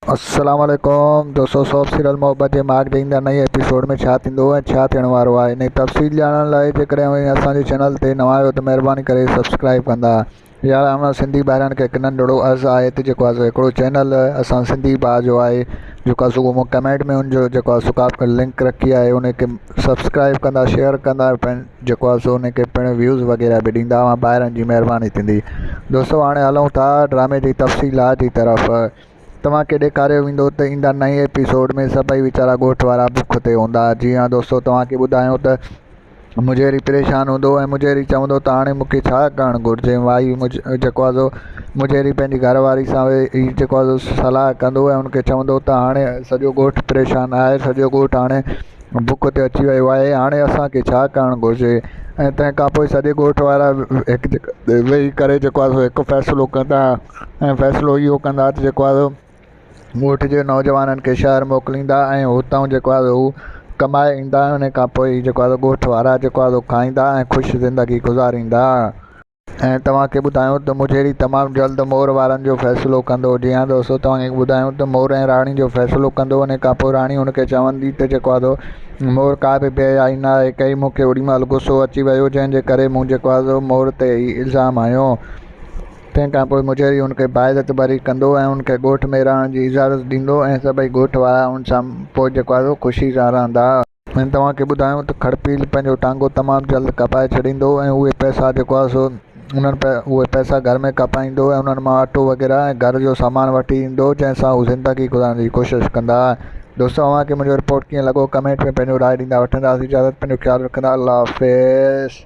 अस्सलाम वालेकुम दोस्तों, सॉफ्ट सीरियल मोहब्बत जे मार्ग ॾे ईंदड़ नई एपिसोड में छा थींदो ऐं छा थियण वारो आहे इन जी तफ़सील ॼाणण लाइ जेकॾहिं असांजे चैनल ते नवां आहियो त महिरबानी करे सब्सक्राइब कंदा। यार असां सिंधी भाइरनि खे हिकु नंढिड़ो अर्ज़ु आहे त जेको आहे हिकिड़ो चैनल असां सिंधी भाउ जो आहे जेको आहे सुबुह कमेंट में हुनजो जेको आहे सुकाफ लिंक रखी आहे उनखे सब्सक्राइब कंदा, शेयर कंदा, जेको आहे सो उनखे पिणु व्यूज़ वग़ैरह बि ॾींदा। ॿाहिरनि जी महिरबानी थींदी। दोस्तों हाणे हलूं था ड्रामे जी तफ़सीलात जी तरफ़। तव्हांखे ॾेखारियो वेंदो त ईंदड़ नई एपिसोड में सभई वीचारा ॻोठ वारा बुख ते हूंदा। जी हाँ दोस्तों, तव्हांखे ॿुधायूं त मुझेरी परेशान हूंदो ऐं मुझेरी चवंदो त हाणे मूंखे छा करणु घुरिजे। वाई जेको आहे सो मुझेरी पंहिंजी घरवारी सां जेको आहे सो सलाह कंदो ऐं उनखे चवंदो त हाणे सॼो ॻोठ परेशान आहे, सॼो ॻोठ हाणे बुख ते अची वियो आहे, हाणे असांखे छा करणु घुरिजे। ऐं तंहिंखां पोइ सॼे ॻोठ वारा हिकु वेही करे जेको आहे सो हिकु फ़ैसिलो कंदा ऐं फ़ैसिलो इहो कंदा त जेको आहे ॻोठ जे नौजवाननि खे शहर मोकिलींदा ऐं हुतां जेको आहे हू कमाए ईंदा। उन खां पोइ जेको आहे ॻोठ वारा जेको आहे खाईंदा ऐं ख़ुशि ज़िंदगी गुज़ारींदा। ऐं तव्हांखे ॿुधायूं त मुझेरी तमामु जल्द मोर वारनि जो फ़ैसिलो कंदो। जी हाँ दोस्तों, तव्हांखे ॿुधायूं त मोर ऐं राणी जो फ़ैसिलो कंदो। उन खां पोइ राणी हुनखे चवंदी त जेको आहे मोर का बि बेहयाई न आहे कई, मूंखे ओॾीमहिल गुस्सो अची वियो जंहिंजे करे मूं जेको आहे मोर ते ई इल्ज़ाम हयो। तंहिंखां पोइ मुझेरी हुनखे बाइज़त भरी कंदो ऐं उनखे ॻोठ में रहण जी इजाज़त ॾींदो ऐं सभई ॻोठ वारा उन सां पोइ जेको आहे ख़ुशी सां रहंदा। ऐं तव्हांखे ॿुधायूं त खड़पील पंहिंजो टांगो तमामु जल्द कपाए छॾींदो ऐं उहे पैसा जेको आहे सो उहे पैसा घर में कपाईंदो ऐं उन्हनि मां अटो वग़ैरह ऐं घर जो सामान वठी ईंदो जंहिंसां हू ज़िंदगी गुज़ारण जी कोशिशि कंदा। दोस्तों तव्हांखे मुंहिंजो रिपोर्ट कीअं लॻो कमेंट में पंहिंजो राय ॾींदा। वठंदासीं इजाज़त, पंहिंजो ख़्यालु रखंदा। अल्लाह हाफ़िज़।